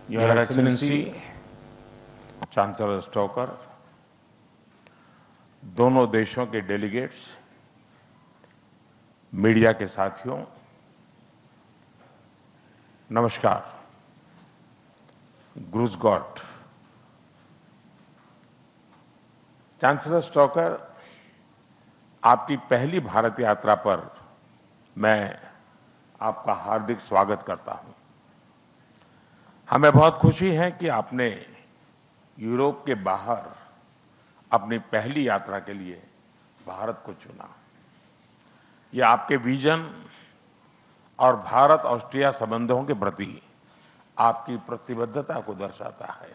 Your Excellency, chancellor Stoker, दोनों देशों के डेलीगेट्स, मीडिया के साथियों, नमस्कार। Gross God. चांसलर स्टोकर, आपकी पहली भारत यात्रा पर मैं आपका हार्दिक स्वागत करता हूं। हमें बहुत खुशी है कि आपने यूरोप के बाहर अपनी पहली यात्रा के लिए भारत को चुना। यह आपके विजन और भारत ऑस्ट्रिया संबंधों के प्रति आपकी प्रतिबद्धता को दर्शाता है।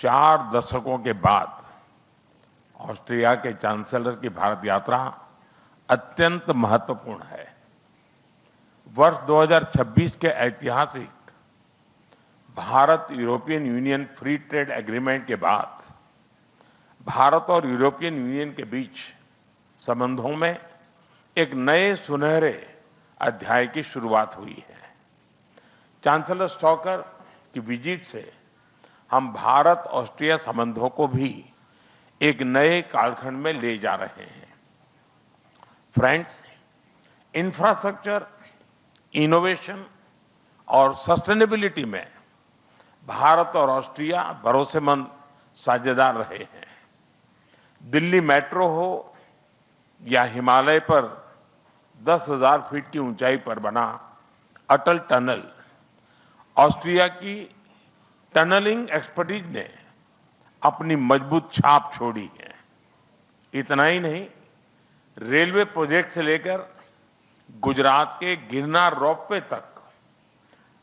4 दशकों के बाद ऑस्ट्रिया के चांसलर की भारत यात्रा अत्यंत महत्वपूर्ण है। वर्ष 2026 के ऐतिहासिक Bharat European union free trade agreement के बाद भारत और यूरोपियन यूनियन के बीच संबंधों में एक नए सुनहरे अध्याय की शुरुआत हुई है। चांसलर स्टोकर की विजिट से हम भारत ऑस्ट्रिया संबंधों को भी एक नए कालखंड में ले जा रहे हैं। फ्रेंड्स, इंफ्रास्ट्रक्चर, इनोवेशन और सस्टेनेबिलिटी में भारत और ऑस्ट्रिया भरोसेमंद साझेदार रहे हैं। दिल्ली मेट्रो हो या हिमालय पर 10,000 फीट की ऊंचाई पर बना अटल टनल, ऑस्ट्रिया की टनलिंग एक्सपर्टीज ने अपनी मजबूत छाप छोड़ी है। इतना ही नहीं, रेलवे प्रोजेक्ट से लेकर गुजरात के गिरनार रोपवे तक,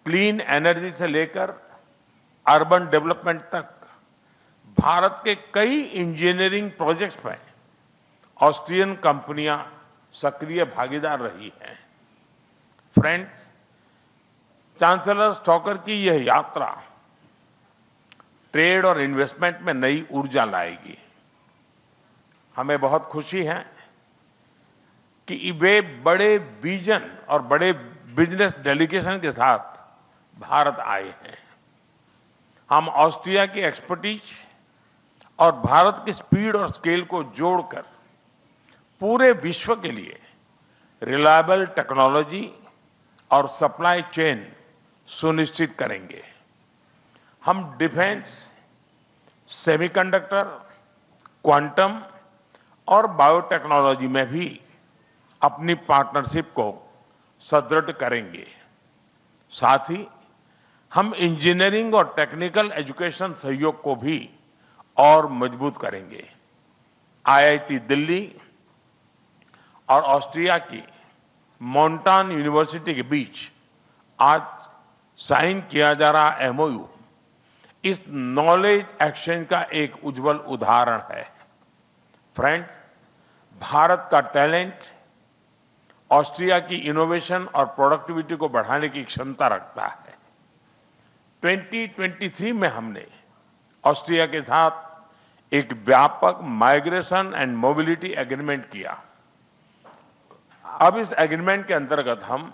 क्लीन एनर्जी से लेकर अर्बन डेवलपमेंट तक भारत के कई इंजीनियरिंग प्रोजेक्ट्स में ऑस्ट्रियन कंपनियां सक्रिय भागीदार रही हैं। फ्रेंड्स, चांसलर स्टोकर की यह यात्रा ट्रेड और इन्वेस्टमेंट में नई ऊर्जा लाएगी। हमें बहुत खुशी है कि वे बड़े विजन और बड़े बिजनेस डेलीगेशन के साथ भारत आए हैं। हम ऑस्ट्रिया की एक्सपर्टीज और भारत की स्पीड और स्केल को जोड़कर पूरे विश्व के लिए रिलायबल टेक्नोलॉजी और सप्लाई चेन सुनिश्चित करेंगे। हम डिफेंस, सेमीकंडक्टर, क्वांटम और बायोटेक्नोलॉजी में भी अपनी पार्टनरशिप को सुदृढ़ करेंगे। साथ ही हम इंजीनियरिंग और टेक्निकल एजुकेशन सहयोग को भी और मजबूत करेंगे। आईआईटी दिल्ली और ऑस्ट्रिया की मोंटान यूनिवर्सिटी के बीच आज साइन किया जा रहा एमओयू इस नॉलेज एक्सचेंज का एक उज्जवल उदाहरण है। फ्रेंड्स, भारत का टैलेंट ऑस्ट्रिया की इनोवेशन और प्रोडक्टिविटी को बढ़ाने की क्षमता रखता है। 2023 में हमने ऑस्ट्रिया के साथ एक व्यापक माइग्रेशन एंड मोबिलिटी एग्रीमेंट किया। अब इस एग्रीमेंट के अंतर्गत हम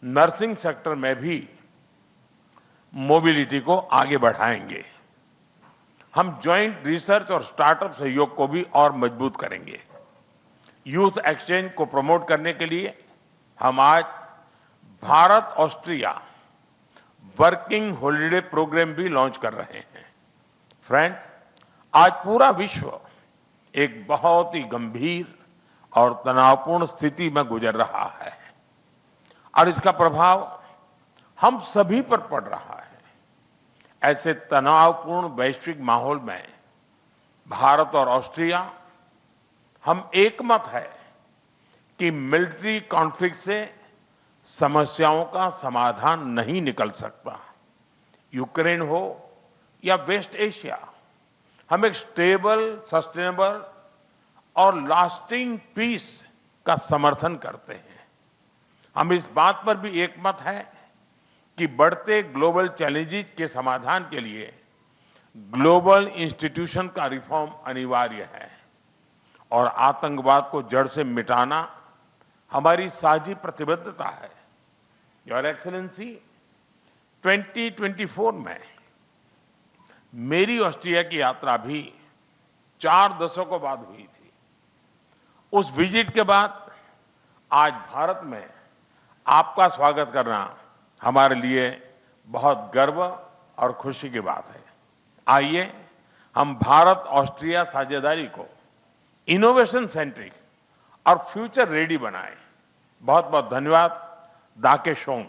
नर्सिंग सेक्टर में भी मोबिलिटी को आगे बढ़ाएंगे। हम ज्वाइंट रिसर्च और स्टार्टअप सहयोग को भी और मजबूत करेंगे। यूथ एक्सचेंज को प्रमोट करने के लिए हम आज Bharat Austria working holiday programme भी लॉन्च कर रहे हैं। फ्रेंड्स, आज पूरा विश्व एक बहुत ही गंभीर और तनावपूर्ण स्थिति में गुजर रहा है और इसका प्रभाव हम सभी पर पड़ रहा है। ऐसे तनावपूर्ण वैश्विक माहौल में भारत और ऑस्ट्रिया हम एकमत है कि मिलिट्री कॉन्फ्लिक्ट से समस्याओं का समाधान नहीं निकल सकता। यूक्रेन हो या वेस्ट एशिया, हम एक स्टेबल, सस्टेनेबल और लास्टिंग पीस का समर्थन करते हैं। हम इस बात पर भी एकमत है कि बढ़ते ग्लोबल चैलेंजेस के समाधान के लिए ग्लोबल इंस्टीट्यूशन का रिफॉर्म अनिवार्य है और आतंकवाद को जड़ से मिटाना हमारी साझी प्रतिबद्धता है। योर एक्सीलेंसी, 2024 में मेरी ऑस्ट्रिया की यात्रा भी 4 दशकों बाद हुई थी। उस विजिट के बाद आज भारत में आपका स्वागत करना हमारे लिए बहुत गर्व और खुशी की बात है। आइए हम भारत ऑस्ट्रिया साझेदारी को इनोवेशन सेंट्रिक और फ्यूचर रेडी बनाएं। बहुत बहुत धन्यवाद। दाके शोम।